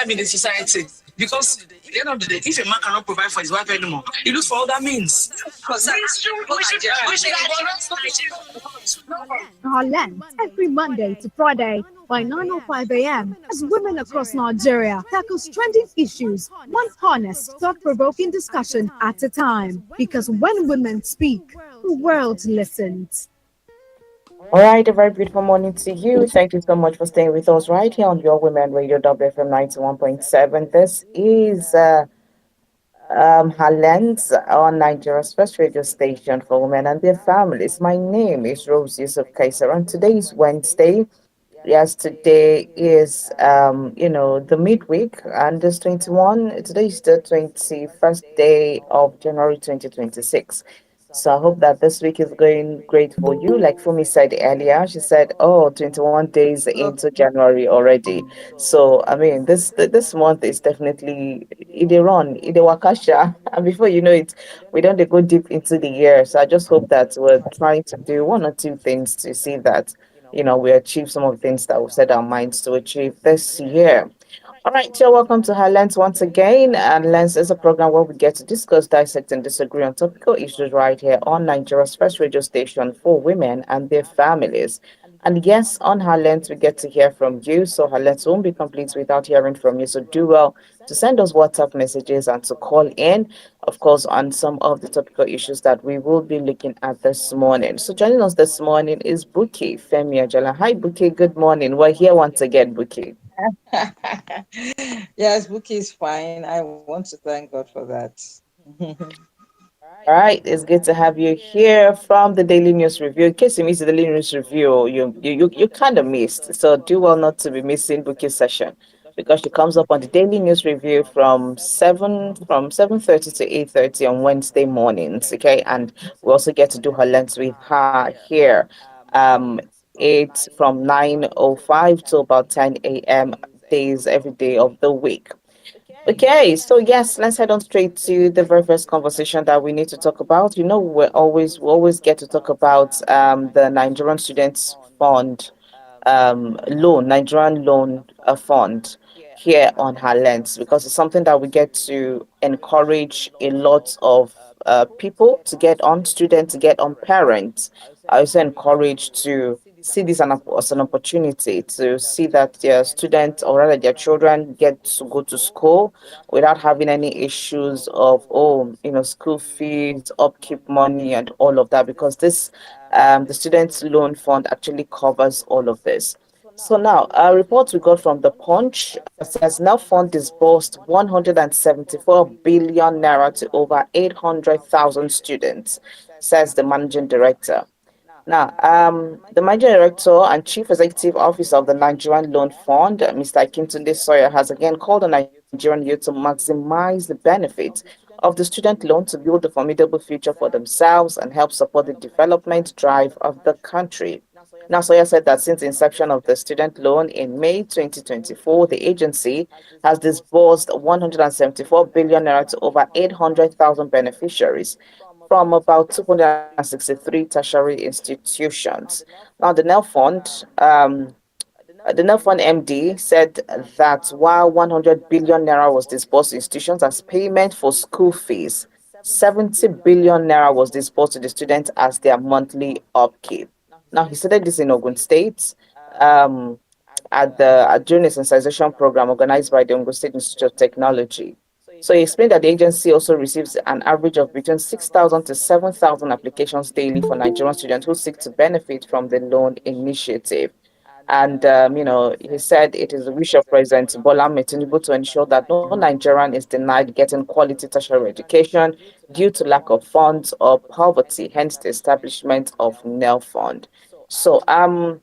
time in the society. Because at the end of the day, if a man cannot provide for his wife anymore, he looks for other means. Our lens every Monday to Friday by 9:05 a.m. as women across Nigeria tackles trending issues, one honest, thought-provoking discussion at a time. Because when women speak, the world listens. All right, a very beautiful morning to you. Thank you so much for staying with us right here on Your Women Radio WFM 91.7. This is Highlands on Nigeria's first radio station for women and their families. My name is Rose Yusuf Kaiser, and today is Wednesday. Yes, today is the midweek, and this 21. Today is the 21st day of January 2026. So I hope that this week is going great for you. Like Fumi said earlier, she said, "Oh, 21 days into January already." So I mean, this month is definitely ide wakasha, and before you know it, we don't go deep into the year. So I just hope that we're trying to do one or two things to see that we achieve some of the things that we've set our minds to achieve this year. All right, so welcome to Her Lens once again. And Lens is a program where we get to discuss, dissect, and disagree on topical issues right here on Nigeria's first radio station for women and their families. And yes, on Her Lens, we get to hear from you. So Her Lens won't be complete without hearing from you. So do well to send us WhatsApp messages and to call in, of course, on some of the topical issues that we will be looking at this morning. So joining us this morning is Buki Femi Ajala. Hi, Buki. Good morning. We're here once again, Buki. Yes, Buki is fine. I want to thank God for that. All right, it's good to have you here from the Daily News Review. In case you missed the Daily News Review, you kind of missed. So do well not to be missing Buki's session because she comes up on the Daily News Review from 7:30 to 8:30 on Wednesday mornings. Okay, and we also get to do her lens with her here. Um, it's from 9:05 to about 10 a.m. days every day of the week. Okay, so yes, let's head on straight to the very first conversation that we need to talk about. We always get to talk about the Nigerian Students Fund loan, Nigerian loan fund here on her lens because it's something that we get to encourage a lot of people to get on, students to get on, parents. I also encourage to see this as an opportunity to see that their students or rather their children get to go to school without having any issues of school fees, upkeep money, and all of that because this the students loan fund actually covers all of this. So now, a report we got from the Punch says now fund disbursed 174 billion naira to over 800,000 students, says the managing director. Now, the managing director and chief executive officer of the Nigerian Loan Fund, Mr. Akintunde Sawyer, has again called on Nigerian youth to maximize the benefit of the student loan to build a formidable future for themselves and help support the development drive of the country. Now, Sawyer said that since the inception of the student loan in May 2024, the agency has disbursed 174 billion naira to over 800,000 beneficiaries from about 263 tertiary institutions. Now, the NELFUND MD said that while 100 billion naira was disbursed to institutions as payment for school fees, 70 billion naira was disbursed to the students as their monthly upkeep. Now, he said this in Ogun State um, during a sensitization program organized by the Ogun State Institute of Technology. So he explained that the agency also receives an average of between 6,000 to 7,000 applications daily for Nigerian students who seek to benefit from the loan initiative. And, he said it is the wish of President Bola Ahmed Tinubu to ensure that no Nigerian is denied getting quality tertiary education due to lack of funds or poverty, hence the establishment of NELFUND. So, and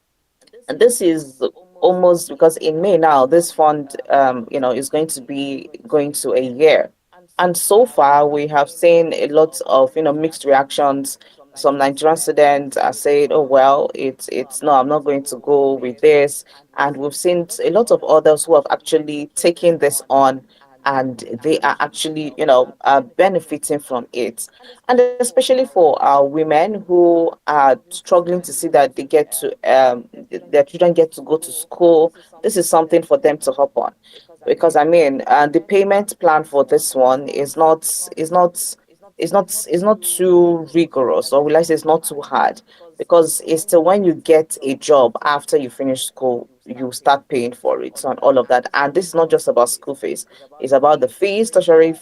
this is almost because in May now, this fund, is going to be going to a year. And so far, we have seen a lot of, mixed reactions. Some Nigerian students are saying, "Oh well, it's no, I'm not going to go with this." And we've seen a lot of others who have actually taken this on, and they are actually, benefiting from it. And especially for our women who are struggling to see that they get to, their children get to go to school. This is something for them to hop on because I mean, the payment plan for this one is not too rigorous, or will I say it's not too hard, because it's till when you get a job after you finish school you start paying for it, so and all of that. And this is not just about school fees; it's about the fees, tertiary,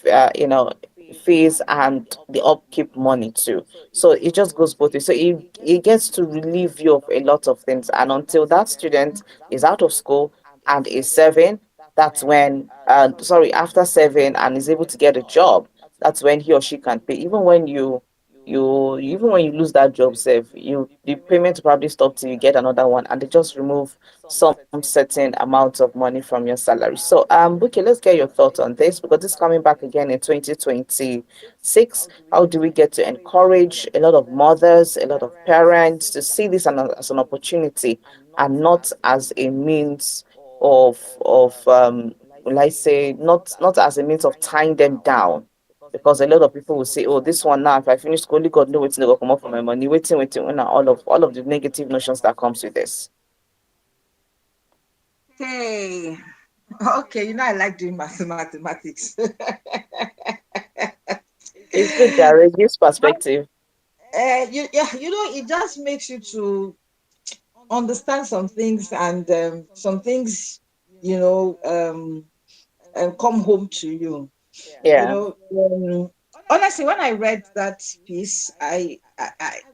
fees, and the upkeep money too. So it just goes both ways. So it gets to relieve you of a lot of things. And until that student is out of school and is serving, that's when, sorry, after serving and is able to get a job, that's when he or she can pay. Even when even when you lose that job, save the payment will probably stop till you get another one, and they just remove some certain amount of money from your salary. So Buki, let's get your thoughts on this, because this is coming back again in 2026. How do we get to encourage a lot of mothers, a lot of parents to see this as an opportunity and not as a means of let's say, not as a means of tying them down? Because a lot of people will say, oh, this one now, if I finish school, only God know what's going to come up for my money, waiting, all of the negative notions that comes with this. Hey, okay, I like doing mathematics. It's good, Jared. This perspective. Yeah, it just makes you to understand some things, and some things, you know, come home to you. You Yeah. know, honestly, when I read that piece, I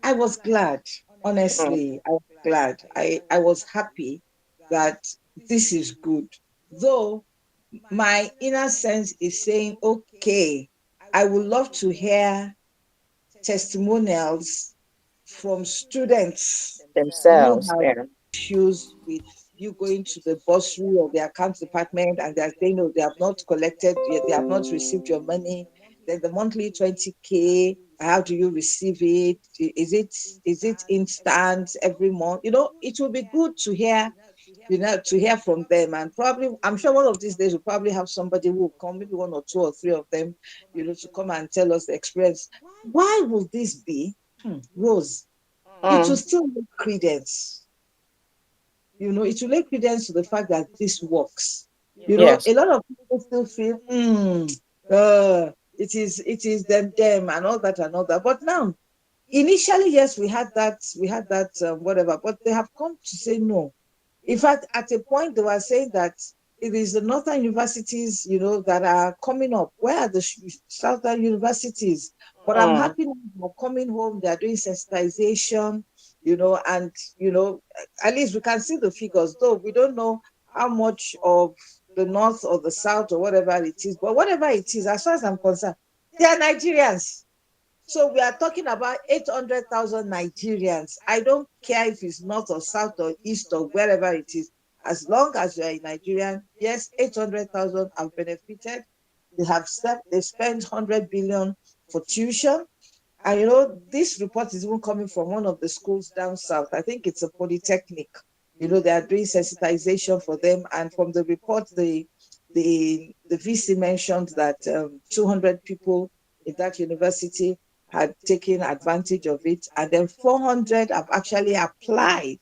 was glad. Mm, Honestly, I was glad. I was happy that this is good. Though my inner sense is saying, okay, I would love to hear testimonials from students who themselves. have Yeah. issues with you going to the bursary or the accounts department, and they're saying, no, they have not collected, they have not received your money. Then the monthly 20K, how do you receive it? Is it instant every month? It will be good to hear, to hear from them. And probably, I'm sure one of these days we'll probably have somebody who will come, maybe one or two or three of them, to come and tell us the experience. Why will this be? Rose, it will Mm, still make credence. It will make credence to the fact that this works. yes. A lot of people still feel, it is them and all that and all that. But now, initially, yes, we had that whatever, but they have come to say no. In fact, at a point, they were saying that it is the northern universities, that are coming up. Where are the southern universities? But I'm Mm, happy now they're coming home. They're doing sensitization, and at least we can see the figures, though we don't know how much of the north or the south or whatever it is. But whatever it is, as far as I'm concerned, they are Nigerians. So we are talking about 800,000 Nigerians. I don't care if it's north or south or east or wherever it is. As long as you are a Nigerian, yes, 800,000 have benefited. They spent 100 billion for tuition. And this report is even coming from one of the schools down south. I think it's a polytechnic. They are doing sensitization for them. And from the report, the VC mentioned that 200 people in that university had taken advantage of it, and then 400 have actually applied.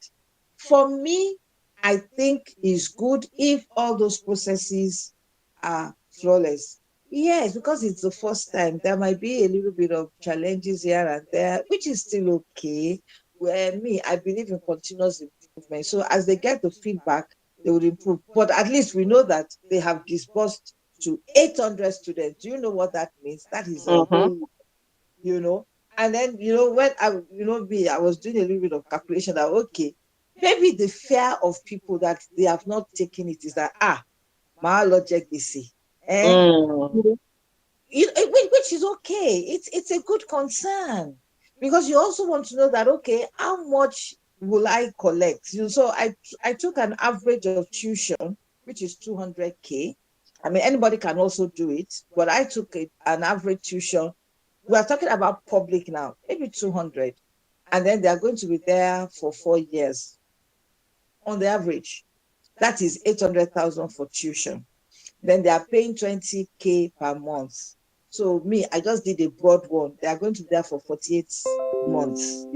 For me, I think it's good if all those processes are flawless. Yes, because it's the first time. There might be a little bit of challenges here and there, which is still okay. Where me, I believe in continuous improvement. So as they get the feedback, they will improve. But at least we know that they have disbursed to 800 students. Do you know what that means? That is a mm-hmm, whole, you know. And then, when I was doing a little bit of calculation that, okay, maybe the fear of people that they have not taken it is that, my logic, they see. Eh? mm, Which is okay. It's a good concern, because you also want to know that, okay, how much will I collect? So I took an average of tuition, which is 200K. I mean, anybody can also do it, but I took an average tuition. We are talking about public now, maybe 200, and then they are going to be there for 4 years on the average. That is 800,000 for tuition. Then they are paying 20K per month. So me, I just did a broad one. They are going to be there for 48 months,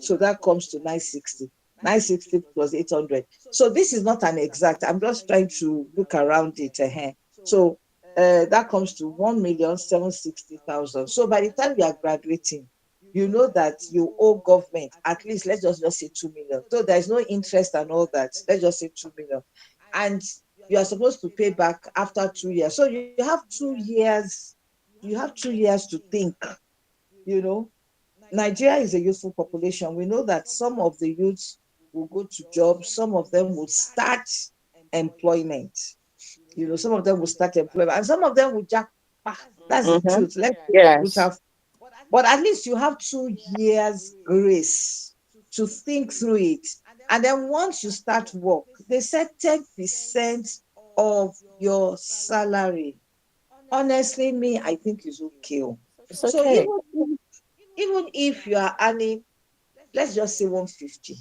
So that comes to 960. 960 plus 800. So this is not an exact. I'm just trying to look around it. So that comes to 1,760,000. So by the time you are graduating, you know that you owe government at least, let's just say 2 million. So there's no interest and all that. Let's just say 2 million. And you are supposed to pay back after 2 years. So you have 2 years, to think, you know. Nigeria is a youthful population. We know that some of the youths will go to jobs, some of them will start employment. Some of them will start employment, and some of them will jack. That's the Mm-hmm. truth. Let's be Yes. brutal. But at least you have 2 years grace to think through it. And then once you start work, they said 10% of your salary. Honestly, me, I think is okay. It's So okay. even if you are earning, let's just say 150,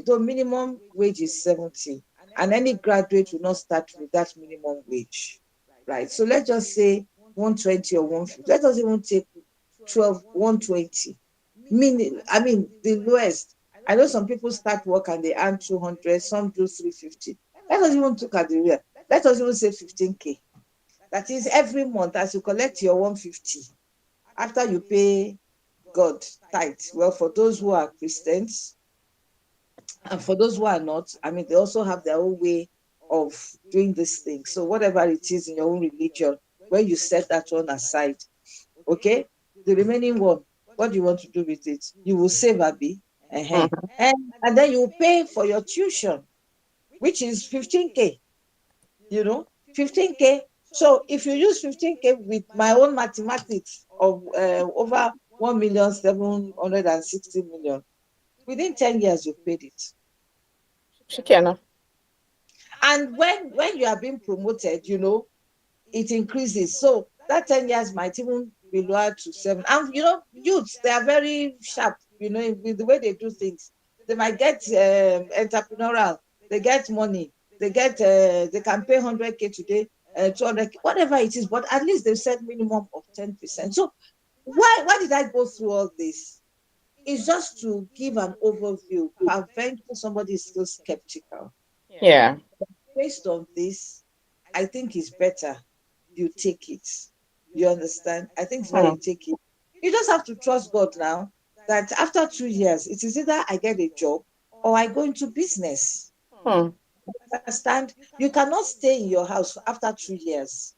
though minimum wage is 70, and any graduate will not start with that minimum wage, right? So let's just say 120 or 150. Let us even take 120. I mean, the lowest. I know some people start work and they earn 200, some do 350. Let us even look at the real. Let us even say 15K. That is every month as you collect your 150, after you pay God tithe. Well, for those who are Christians, and for those who are not, I mean, they also have their own way of doing this thing. So whatever it is in your own religion, when you set that one aside, okay, the remaining one, what do you want to do with it? You will save, Abby. Uh-huh. Mhm. And then you pay for your tuition, which is 15K, 15K. So if you use 15K with my own mathematics of over 1,760,000, within 10 years, you've paid it. Shikena. And when you are being promoted, it increases. So that 10 years might even be lower to 7. And youths, they are very sharp, with the way they do things. They might get entrepreneurial, they get money, they can pay 100K today, 200K, whatever it is, but at least they've set minimum of 10%. So why did I go through all this? It's just to give an overview, prevent somebody is still skeptical. Yeah. Based on this, I think it's better you take it. You understand? I think it's better Hmm. you take it. You just have to trust God now that after 2 years, it is either I get a job or I go into business. Hmm. Understand? You cannot stay in your house after 2 years.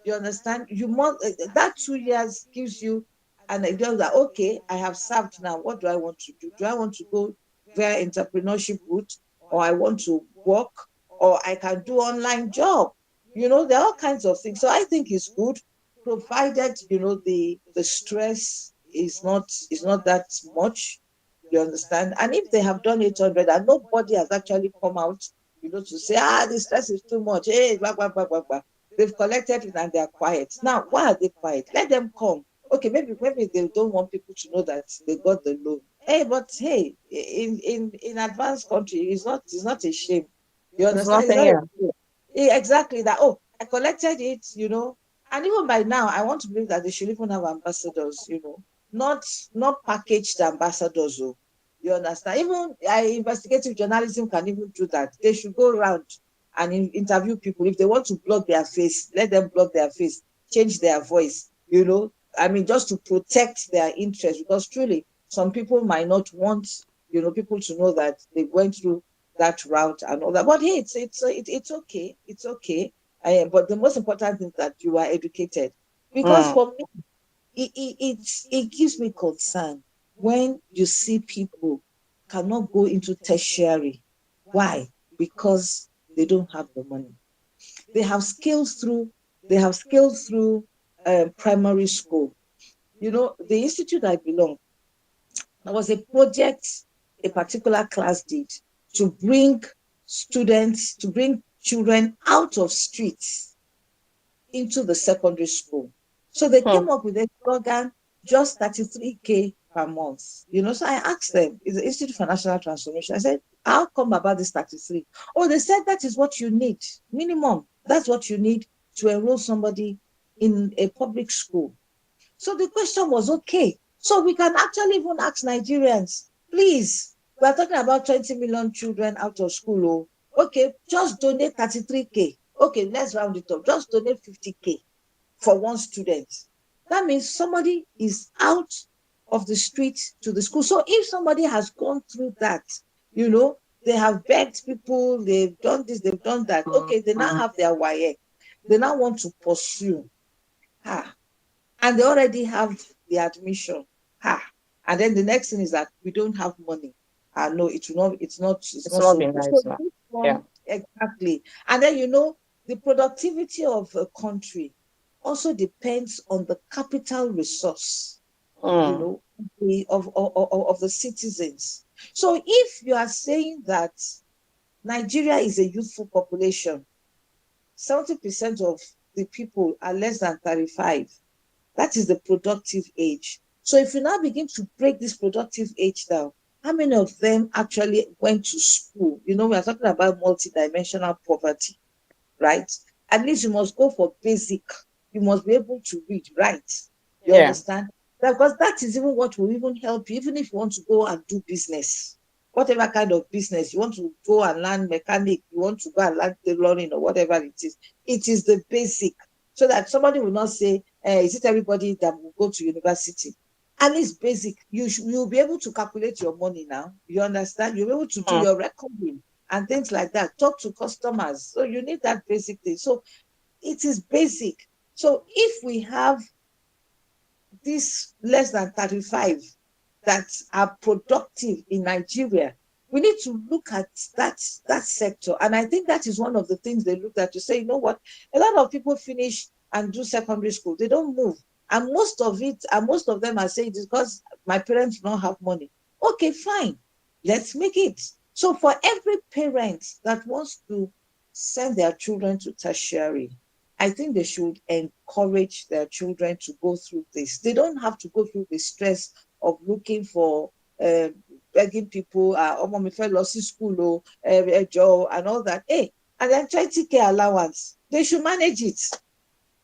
You understand? You must that 2 years gives you an idea that okay, I have served now. What do I want to do? Do I want to go via entrepreneurship route, or I want to work, or I can do online job? There are all kinds of things. So I think it's good, provided the stress is not that much. You understand? And if they have done 800 and nobody has actually come out, to say, the stress is too much. Hey, blah, blah, blah, blah, blah. They've collected it and they're quiet. Now, why are they quiet? Let them come. Okay, maybe they don't want people to know that they got the loan. Hey, but hey, in advanced country, it's not a shame. You It's understand? It's nothing. not a Yeah. shame. Exactly that. Oh, I collected it. And even by now, I want to believe that they should even have ambassadors. Not packaged ambassadors. Oh, you understand? Even investigative journalism can even do that. They should go around and interview people. If they want to block their face, let them block their face, change their voice. I mean, just to protect their interest, because truly, some people might not want people to know that they went through that route and all that. But hey, it's okay. It's okay. But the most important thing is that you are educated, because Hmm. for me, it gives me concern when you see people cannot go into tertiary. Why? Because they don't have the money. They have skills through primary school. The institute I belong, there was a project a particular class did to bring children out of streets into the secondary school. So they Hmm. came up with a slogan, just 33K per month. So I asked them, is the Institute for National Transformation, I said, how come about this 33? Oh, they said that is what you need, minimum. That's what you need to enroll somebody in a public school. So the question was, okay, so we can actually even ask Nigerians, please, we're talking about 20 million children out of school. Okay, just donate 33K. Okay, let's round it up. Just donate 50K for one student. That means somebody is out of the street to the school. So if somebody has gone through that, they have begged people, they've done this, they've done that. Okay, they now have their wire. They now want to pursue. And they already have the admission. And then the next thing is that we don't have money. No, it will not, it's It's not not so been good. So nice now. this Yeah. one, exactly. And then the productivity of a country also depends on the capital resource, Mm. of the citizens. So if you are saying that Nigeria is a youthful population, 70% of the people are less than 35. That is the productive age. So if you now begin to break this productive age down, how many of them actually went to school? We are talking about multidimensional poverty, right? At least you must go for basic. You must be able to read, right? You Yeah. understand? Because that is even what will even help you, even if you want to go and do business, whatever kind of business you want to go and learn mechanic, you want to go and learn tailoring or whatever it is the basic, so that somebody will not say, is it everybody that will go to university? At least basic. You'll be able to calculate your money now. You understand? You'll be able to do Mm. your recording and things like that. Talk to customers. So you need that basic thing. So it is basic. So if we have this less than 35 that are productive in Nigeria, we need to look at that sector. And I think that is one of the things they look at to say, you know what, a lot of people finish and do secondary school, they don't move. And most of them are saying it's because my parents don't have money. Okay, fine. Let's make it. So for every parent that wants to send their children to tertiary, I think they should encourage their children to go through this. They don't have to go through the stress of looking for, begging people, my friend lost his school, Joe, and all that. Hey, and then 20K allowance. They should manage it.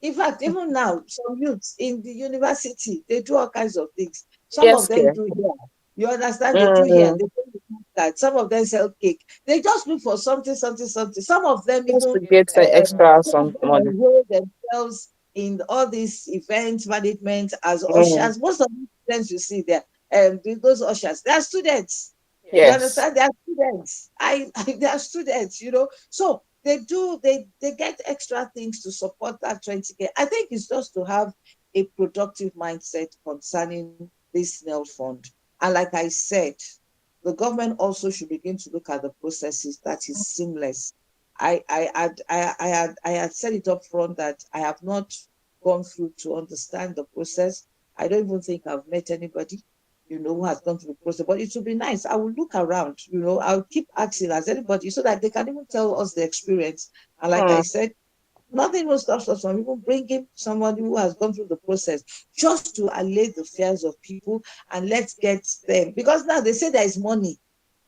In fact, even now, some youths in the university, they do all kinds of things. Some Yes, of them care. do here. You understand? They do here. Mm. They do that. Some of them sell cake. They just look for something, something, something. Some of them Just even, to get extra some of some them money. enroll themselves in all these event management as Mm. ushers. Most of the students you see there, those ushers, they are students. You Yes. understand? They are students. They are students, So they get extra things to support that 20K. I think it's just to have a productive mindset concerning this NELFUND. And like I said, the government also should begin to look at the processes that is seamless. I had said it up front that I have not gone through to understand the process. I don't even think I've met anybody, who has gone through the process. But it would be nice. I will look around, I'll keep asking as anybody so that they can even tell us the experience. And like I Mm. said, nothing will stop us from even bringing somebody who has gone through the process just to allay the fears of people, and let's get them. Because now they say there is money.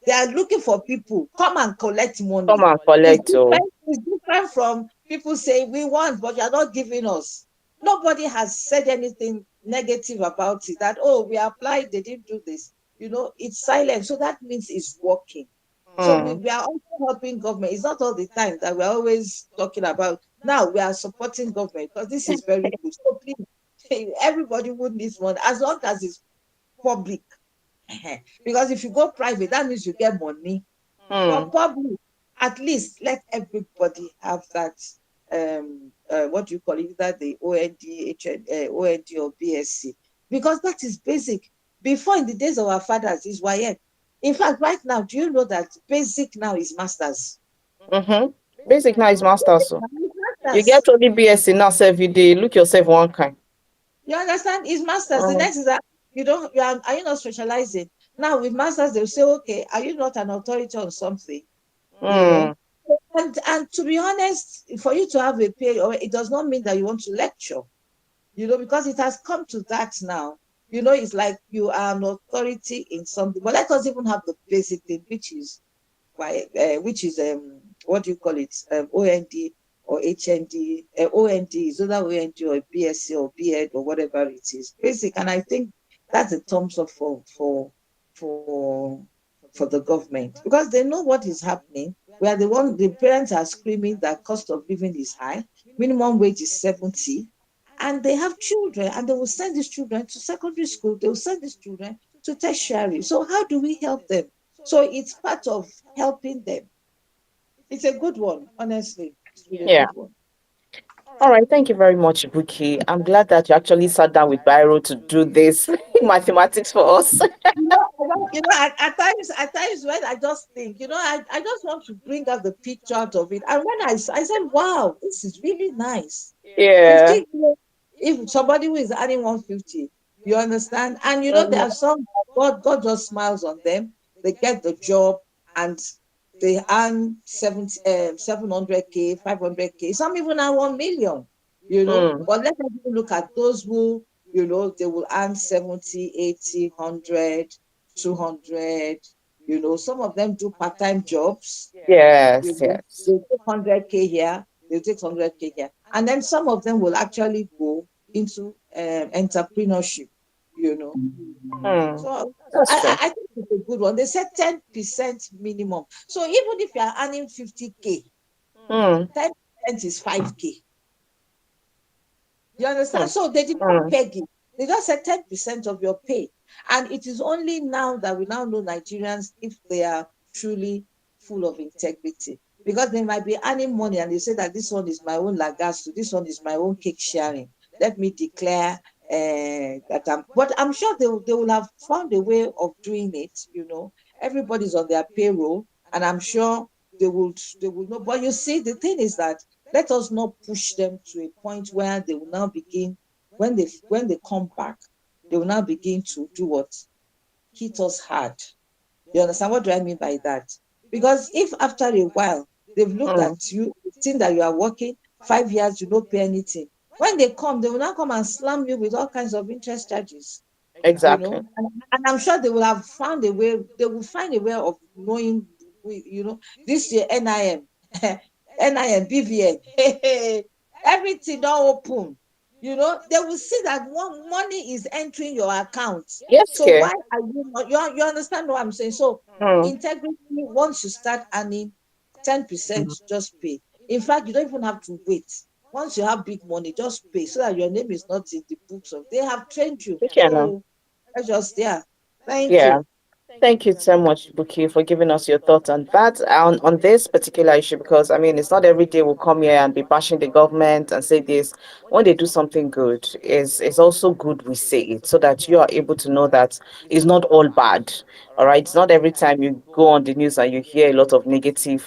They are looking for people. Come and collect Come money. and It's collect. Oh. different, it's different from people saying we want, but you're not giving us. Nobody has said anything negative about it, that, oh, we applied, they didn't do this. It's silent. So that means it's working. So we, Mm. we are also helping government. It's not all the time that we're always talking about. Now we are supporting government because this is very good. So please, everybody would need money as long as it's public. Because if you go private, that means you get money. But Mm. public, at least let everybody have that. What do you call it? That the OND or BSc, because that is basic. Before, in the days of our fathers, is YN. In fact, right now, do you know that basic now is masters? Mm-hmm. Basic now is master. So you Masters. get only BSc now, every day. Look yourself one kind. You understand? It's masters. The Mm. next is that you don't. Are you not specializing? Now with masters, they'll say, okay, are you not an authority on something? You Mm. know. And to be honest, for you to have a pay, or it does not mean that you want to lecture. Because it has come to that now. It's like you are an authority in something. But let us even have the basic thing, which is what do you call it? OND or HND. OND is either OND or BSc or BEd or whatever it is. Basic, and I think that's a thumbs up for for the government because they know what is happening. We are the one, the parents are screaming that cost of living is high, minimum wage is 70, and they have children and they will send these children to secondary school, they will send these children to tertiary. So how do we help them? So it's part of helping them. It's a good one, honestly. It's really a Yeah. good one. All right. Thank you very much, Buki. I'm glad that you actually sat down with Byro to do this mathematics for us. At times when I just think, I just want to bring out the picture out of it. And when I said, wow, this is really nice. Yeah. 50, if somebody who is earning 150, you understand? And there Mhm. are some, God just smiles on them. They get the job and they earn 700K, 500K. Some even earn 1 million, Mm. But let us look at those who, they will earn 70, 80, 100, 200. Some of them do part-time jobs. Yes. Yes. They take 100K here, they take 100K here. And then some of them will actually go into entrepreneurship, you know. Mm. So That's true. I think it's a good one. They said 10% minimum. So even if you are earning 50K, Mm. 10% is 5K. You understand? Mm. So they did not Mm. peg it. They just said 10% of your pay. And it is only now that we now know Nigerians if they are truly full of integrity. Because they might be earning money and they say that this one is my own lagasto, this one is my own cake sharing. Let me declare that but I'm sure they will have found a way of doing it. Everybody's on their payroll, and I'm sure they will know. But you see, the thing is that let us not push them to a point where they will now begin, when they come back, they will now begin to do what? Hit us hard. You understand? What do I mean by that? Because if after a while they've looked Mm. at you, seen that you are working 5 years, you don't pay anything. When they come, they will now come and slam you with all kinds of interest charges. Exactly. And I'm sure they will have found a way, they will find a way of knowing, this year NIM, NIM, BVN, everything don't open. They will see that one money is entering your account. Yes, So why K. are you not, you understand what I'm saying? So Mm. integrity, once you start earning 10%, just pay. In fact, you don't even have to wait. Once you have big money, just pay so that your name is not in the books of, they have trained you. Okay, now. So that's just, yeah. Thank Yeah. you. Thank you so much, Buki, for giving us your thoughts on that, on this particular issue, because I mean, it's not every day we'll come here and be bashing the government and say this. When they do something good, it's also good we say it so that you are able to know that it's not all bad. All right. It's not every time you go on the news and you hear a lot of negative,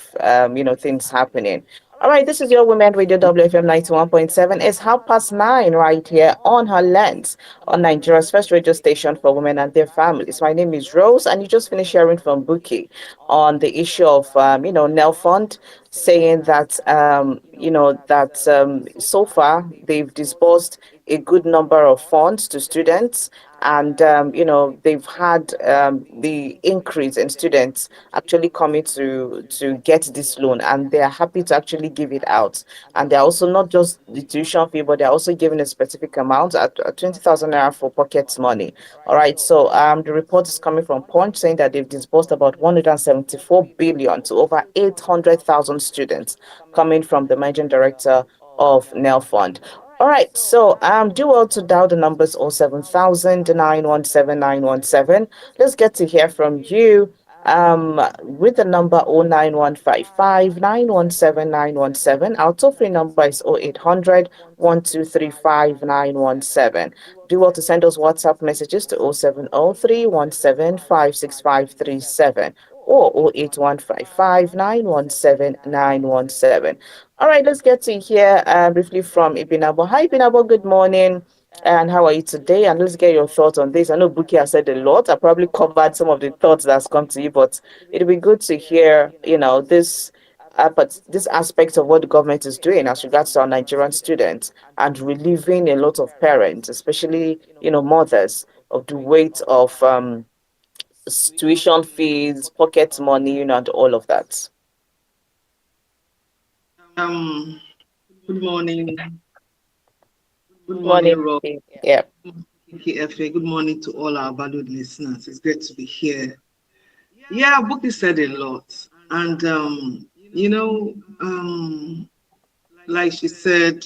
things happening. All right, this is your Women Radio WFM 91.7. It's 9:30 right here on her lands on Nigeria's first radio station for women and their families. My name is Rose, and you just finished hearing from Buki on the issue of, NELFUND, saying that, so far they've disbursed a good number of funds to students, and they've had the increase in students actually coming to get this loan, and they are happy to actually give it out. And they're also not just the tuition fee, but they're also giving a specific amount at 20,000 naira for pocket money. All right, so the report is coming from Punch saying that they've disbursed about 174 billion to over 800,000 students, coming from the managing director of NELFUND. All right, so do well to dial the numbers 07000 Let's get to hear from you with the number 09155 Our toll free number is 0800 Do well to send us WhatsApp messages to 07031756537 or 08155 All right, let's get to hear briefly from Ibinabo. Hi, Ibinabo, good morning. And how are you today? And let's get your thoughts on this. I know Buki has said a lot. I probably covered some of the thoughts that's come to you, but it'd be good to hear, but this aspect of what the government is doing as regards to our Nigerian students and relieving a lot of parents, especially, mothers, of the weight of tuition fees, pocket money, and all of that. Um, Good morning. Good Morning, morning, Rob. Buki. Yeah. KFA. Good morning to all our valued listeners. It's great to be here. Yeah, Buki said a lot. And, like she said,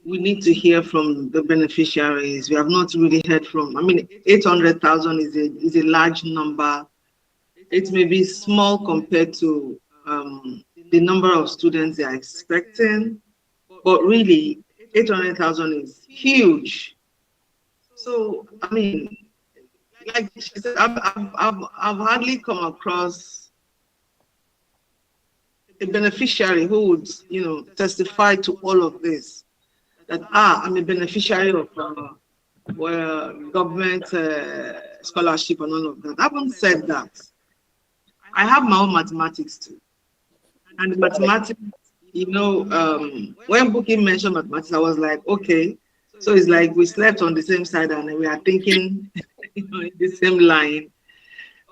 we need to hear from the beneficiaries. We have not really heard from, 800,000 is a large number. It may be small compared to the number of students they are expecting, but really, 800,000 is huge. So, like she said, I've hardly come across a beneficiary who would, testify to all of this. That I'm a beneficiary of government scholarship and all of that. I haven't said that. I have my own mathematics too, and the mathematics, when Booking mentioned mathematics, I was like, okay, so it's like we slept on the same side and we are thinking, in the same line.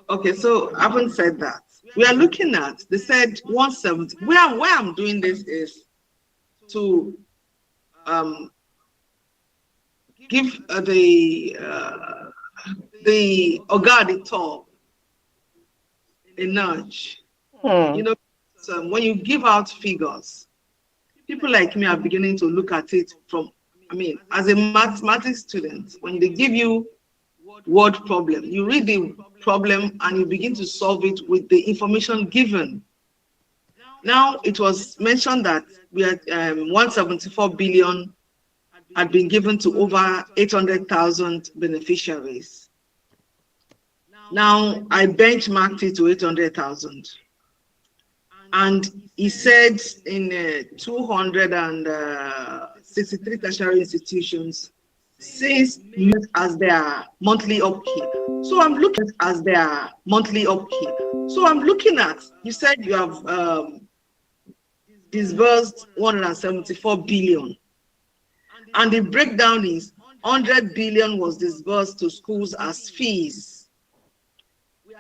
Okay, so I haven't said that. We are looking at, they said 170. Where I'm doing this is to give the Oga at the top a nudge. So when you give out figures, people like me are beginning to look at it from, as a mathematics student, when they give you word problem, you read the problem and you begin to solve it with the information given. Now, it was mentioned that we had 174 billion had been given to over 800,000 beneficiaries. Now, I benchmarked it to 800,000. And he said in 263 tertiary institutions, since as their monthly upkeep. So I'm looking at, you said you have disbursed 174 billion. And the breakdown is 100 billion was disbursed to schools as fees.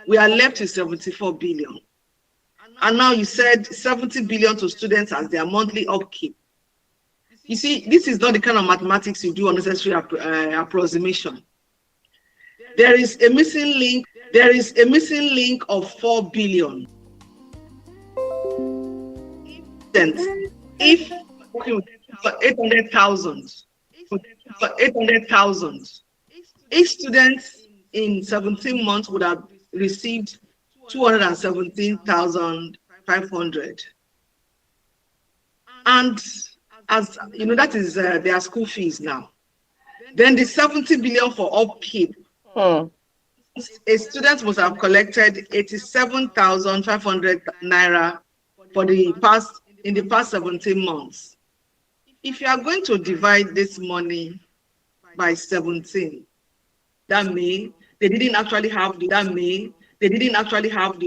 We are left with 74 billion. And now you said 70 billion to students as their monthly upkeep. You see, this is not the kind of mathematics you do unnecessary approximation. There is a missing link. There is a missing link of 4 billion. If 800,000, each student in 17 months would have received 217,500. And as you know, that is their school fees now. Then the 70 billion for upkeep. A student must have collected 87,500 naira for in the past 17 months. If you are going to divide this money by 17, that means they didn't actually have the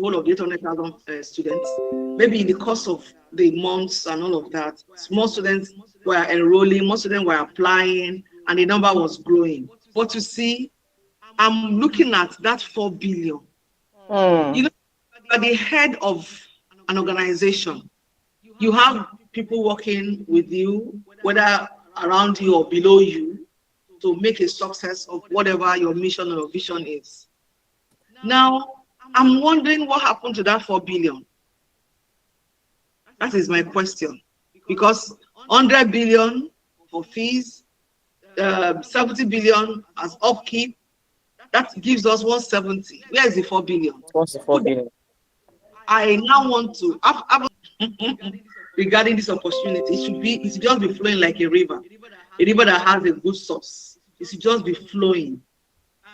whole of the 800,000 students. Maybe in the course of the months and all of that, more students were enrolling, more students were applying, and the number was growing. But you see, I'm looking at that 4 billion. You know, at the head of an organization, you have people working with you, whether around you or below you, to make a success of whatever your mission or vision is. Now, I'm wondering what happened to that 4 billion. That is my question. Because 100 billion for fees, 70 billion as upkeep, that gives us 170. Where is the 4 billion? What's the 4 billion? I now want to, regarding this opportunity, it should just be flowing like a river that has a good source. It should just be flowing.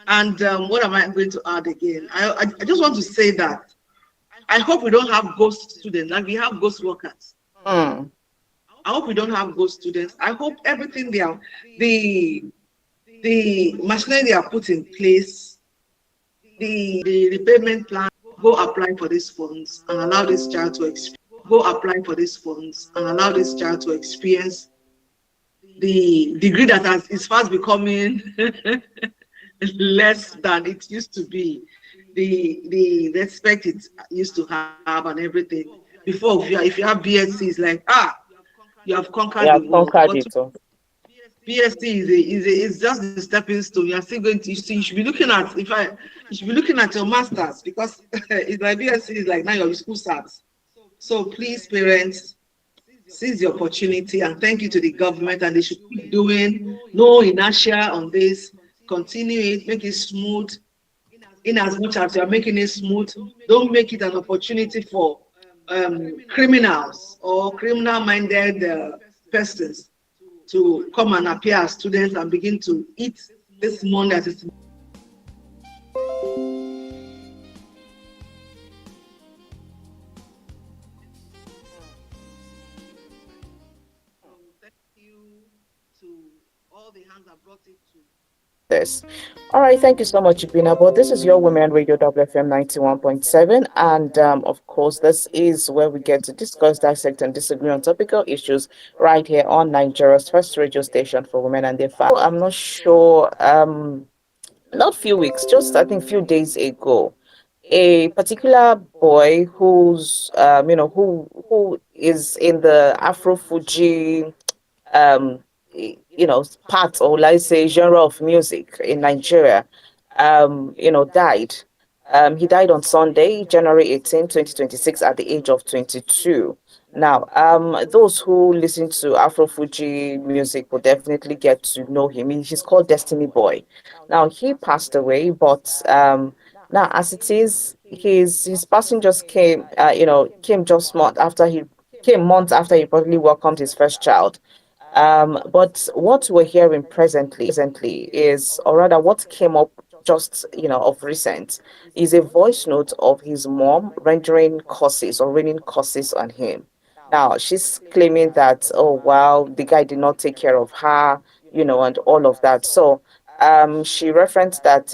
And what am I going to add again? I just want to say that I hope we don't have ghost students, like we have ghost workers. I hope we don't have ghost students. I hope everything the machinery they are put in place, the repayment plan, go apply for these funds and allow this child to experience the degree that is fast becoming less than it used to be, the respect it used to have and everything. Before, if you have BSc, it's like, you have conquered the world. BSc is just the stepping stone. You are still going to, you should be looking at, you should be looking at your masters, because it's like BSc is like now your school starts. So please, parents, seize the opportunity, and thank you to the government, and they should keep doing, no inertia on this, continue it, make it smooth. In as much as you are making it smooth, don't make it an opportunity for criminals or criminal-minded persons to come and appear as students and begin to eat this money that is. Thank you to all the hands that brought it to This. All right, thank you so much, Ibina. But this is your Women Radio WFM 91.7. And of course, this is where we get to discuss, dissect, and disagree on topical issues right here on Nigeria's first radio station for women and their families. I'm not sure, not few weeks, just I think few days ago, a particular boy who's, who is in the Afro Fuji um part, or let's say genre of music in Nigeria, died. He died on Sunday, January 18, 2026, at the age of 22. Now, those who listen to Afro Fuji music will definitely get to know him. He's called Destiny Boy. Now, he passed away, but now, as it is, his passing just came just months after he probably welcomed his first child. But what we're hearing presently is, or rather, what came up just of recent, is a voice note of his mom rendering curses or raining curses on him. Now she's claiming that, oh wow, the guy did not take care of her, and all of that. So she referenced that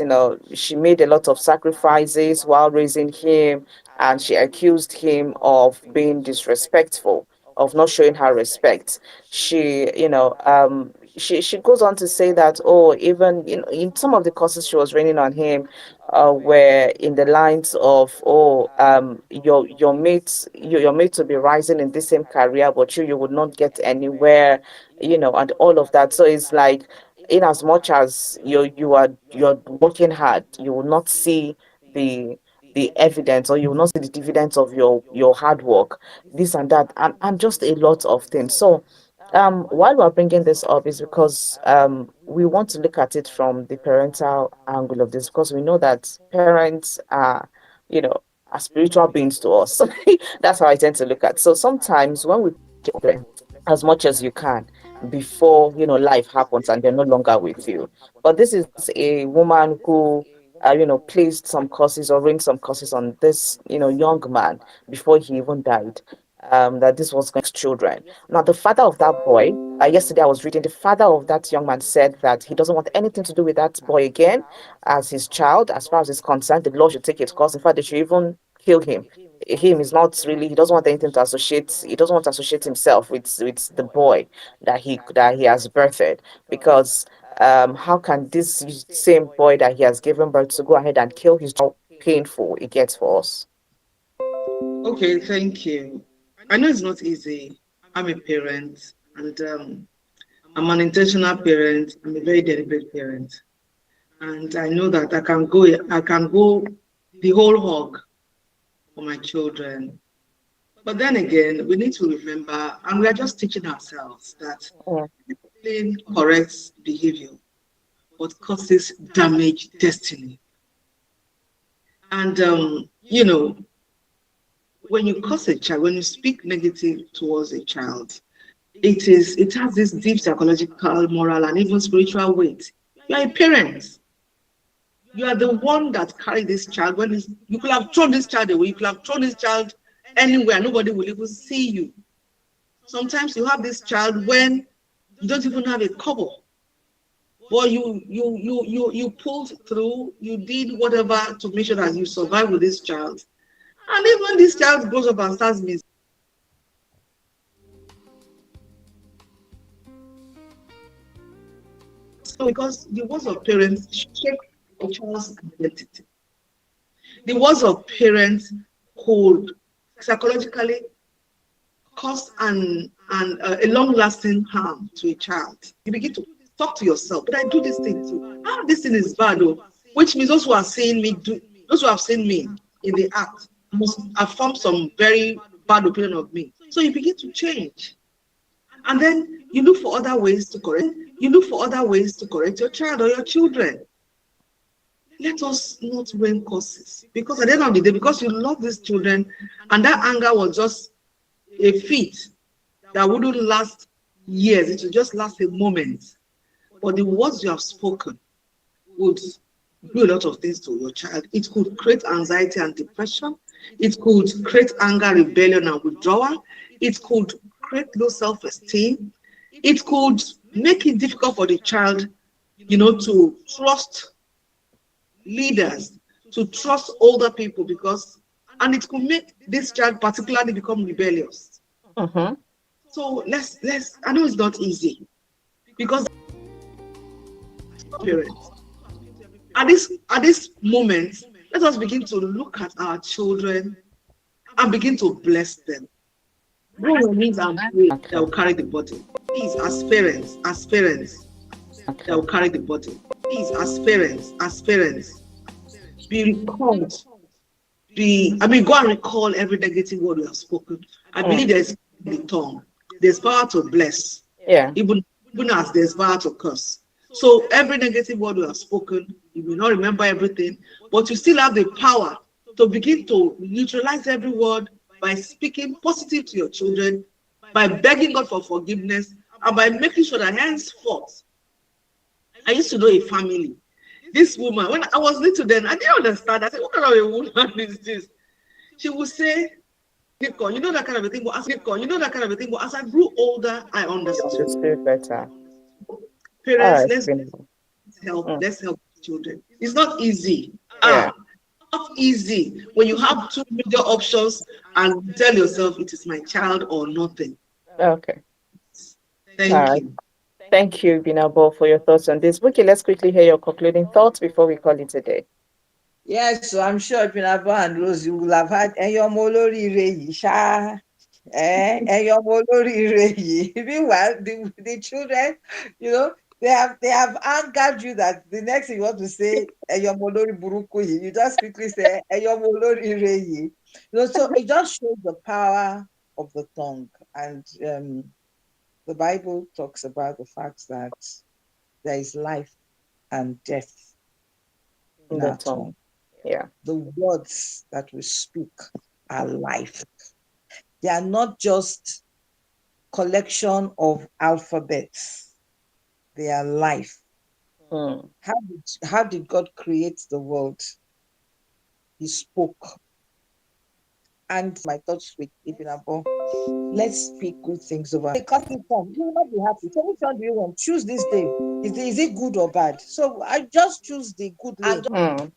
she made a lot of sacrifices while raising him, and she accused him of being disrespectful, of not showing her respect. She goes on to say that, oh, even in some of the courses she was raining on him, were in the lines of, oh, your mates will be rising in this same career, but you would not get anywhere, and all of that. So it's like, in as much as you're working hard, you will not see the evidence, or you will not see the dividends of your hard work, this and that, and just a lot of things. So why we're bringing this up is because we want to look at it from the parental angle of this, because we know that parents are, you know, are spiritual beings to us. That's how I tend to look at. So sometimes when we children as much as you can before life happens and they're no longer with you. But this is a woman who placed some curses or rained some curses on this young man before he even died. That this was next children. Now, the father of that boy, yesterday I was reading, the father of that young man said that he doesn't want anything to do with that boy again as his child. As far as he's concerned, the law should take its course. In fact, they should even kill him. Him is not really, he doesn't want anything to associate, he doesn't want to associate himself with the boy that he has birthed, because how can this same boy that he has given birth to go ahead and kill his child? Painful it gets for us. Okay, thank you. I know it's not easy. I'm a parent, and I'm an intentional parent. I'm a very deliberate parent, and I know that I can go the whole hog for my children. But then again, we need to remember, and we are just teaching ourselves that discipline corrects behavior, but causes damage destiny. And when you curse a child, when you speak negative towards a child, it has this deep psychological, moral, and even spiritual weight. You are a parent. You are the one that carried this child. You could have thrown this child away, you could have thrown this child anywhere, nobody will even see you. Sometimes you have this child when you don't even have a cover. But you pulled through, you did whatever to make sure that you survive with this child. And then when this child grows up and starts missing, so because the words of parents shape a child's identity. The words of parents could psychologically cause a long-lasting harm to a child. You begin to Talk to yourself. But I do this thing too. Ah, this thing is bad, though. Which means those who are seeing me do, those who have seen me in the act must have formed some very bad opinion of me. So you begin to change. And then you look for other ways to correct. You look for other ways to correct your child or your children. Let us not rain curses. Because at the end of the day, because you love these children, and that anger was just a fit that wouldn't last years, it will just last a moment. But the words you have spoken would do a lot of things to your child. It could create anxiety and depression. It could create anger, rebellion, and withdrawal. It could create low self-esteem. It could make it difficult for the child, to trust leaders, to trust older people, and it could make this child particularly become rebellious. Mm-hmm. So I know it's not easy, because parents, at this moment, let us begin to look at our children and begin to bless them. Go on your knees and pray that will carry the burden. Please, as parents, that will carry the burden. Please, as parents, be recalled. Go and recall every negative word we have spoken. I believe there's the tongue. There's power to bless. Yeah. Even as there's power to curse. So every negative word we have spoken, you will not remember everything, but you still have the power to begin to neutralize every word by speaking positive to your children, by begging God for forgiveness, and by making sure that henceforth. I used to know a family. This woman, when I was little then, I didn't understand. I said, what kind of a woman is this? She would say, Nicole, you know that kind of a thing. But as I grew older, I understood better. Parents, let's help children. It's not easy. Yeah. Not easy when you have two major options and tell yourself it is my child or nothing. Okay. Thank you. Thank you, Binabo, for your thoughts on this. Okay, let's quickly hear your concluding thoughts before we call it a day. Yes, so I'm sure Binabo and Rose, you will have had Meanwhile, the children, they have angered you that the next thing you want to say, you just quickly say, so it just shows the power of the tongue. And the Bible talks about the fact that there is life and death in our tongue. Yeah. The words that we speak are life. They are not just collection of alphabets. They are life. How did God create the world? He spoke. And my thoughts with Ibinabo, let's speak good things over. Because you will not be happy. So which one do you want? Choose this day. Is it good or bad? So I just choose the good way.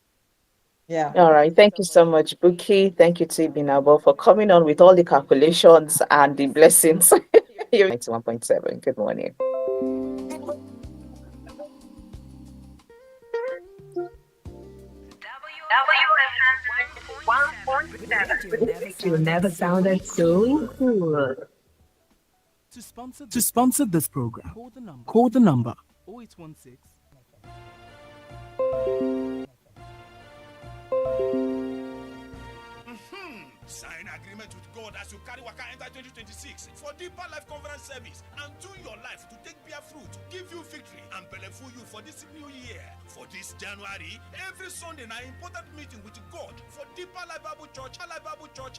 Yeah. All right. Thank you so much, Buki. Thank you to Binabo for coming on with all the calculations and the blessings. You're 91.7. Good morning. You never sounded so cool. To sponsor this program, call the number 0816. Sign agreement with God as you carry Waka enter 2026 for deeper life conference service and do your life to take bear fruit, give you victory and belleful you for this new year. For this January, every Sunday an important meeting with God for Deeper Life Bible Church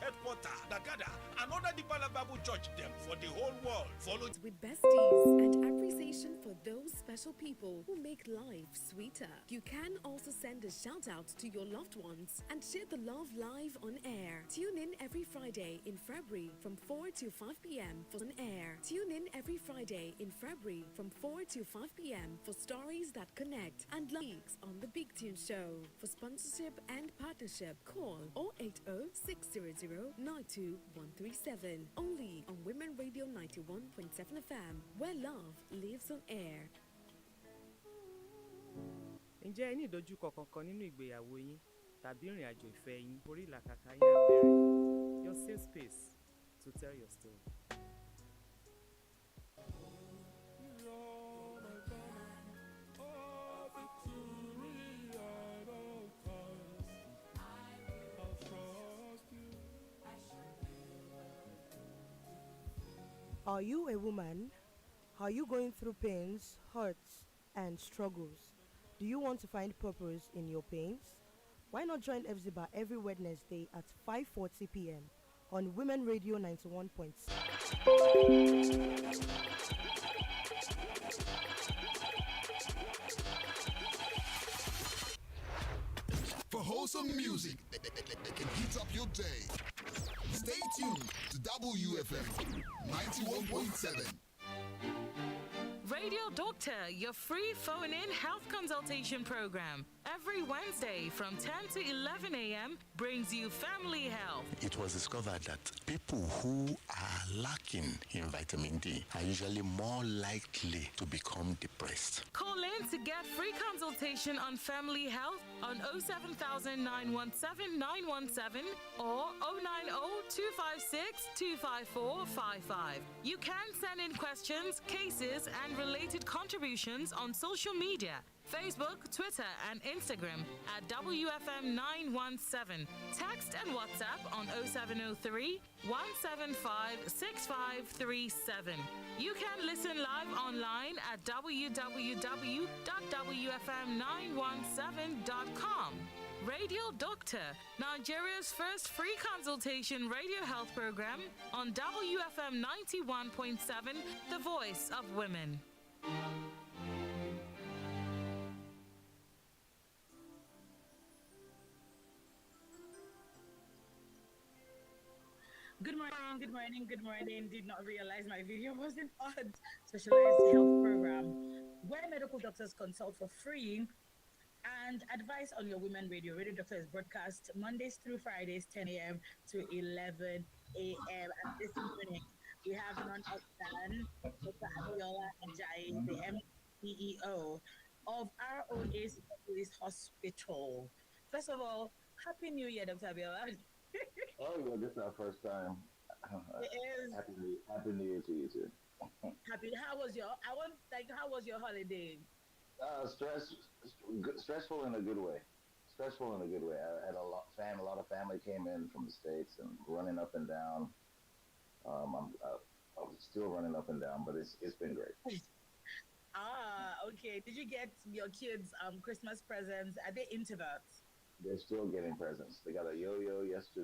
headquarters, Dagada, another Deeper Life Bible Church them for the whole world. Follow with besties and appreciation for those special people who make life sweeter. You can also send a shout out to your loved ones and share the love live on air. Tune in every Friday in February from 4 to 5 p.m. for on air. Tune in every Friday in February from 4 to 5 p.m. for stories that connect and leaks on the Big Tune Show. For sponsorship and partnership, call 080-600-92137. Only on Women Radio 91.7 FM, where love lives on air. Ǹjẹ́ ẹ ní ìdojúkọ kankan nínú ìgbéyàwó yín tàbí ìrìn àjò ìfẹ́ yín? Orí ìlàkàkà yín á bẹ̀rẹ̀. Your safe space to tell your story. Are you a woman? Are you going through pains, hurts, and struggles? Do you want to find purpose in your pains? Why not join FZBA every Wednesday at 5:40 p.m. on Women Radio 91.6? For wholesome music that can heat up your day. Stay tuned to WFM 91.7. Radio Doctor, your free phone-in health consultation program. Every Wednesday from 10 to 11 a.m. brings you family health. It was discovered that people who are lacking in vitamin D are usually more likely to become depressed. Call in to get free consultation on family health on 07000 917 917 or 090-256-25455. You can send in questions, cases, and related contributions on social media. Facebook, Twitter, and Instagram at WFM917. Text and WhatsApp on 0703 175 6537. You can listen live online at www.wfm917.com. Radio Doctor, Nigeria's first free consultation radio health program on WFM 91.7, the voice of women. Good morning. Did not realize my video wasn't on. Specialized health program where medical doctors consult for free and advice on your women radio. Radio Doctor is broadcast Mondays through Fridays, 10 a.m. to 11 a.m. And this morning, we have none other than Dr. Abiola Ajayi, the CEO of ROA Specialist Hospital. First of all, Happy New Year, Dr. Abiola. Oh, yeah, this is our first time. It is. Happy New Year to you too. How was your holiday? Stressful in a good way. I had a lot of family came in from the States and running up and down. I'm still running up and down, but it's been great. Okay. Did you get your kids Christmas presents? Are they introverts? They're still getting presents. They got a yo-yo yesterday.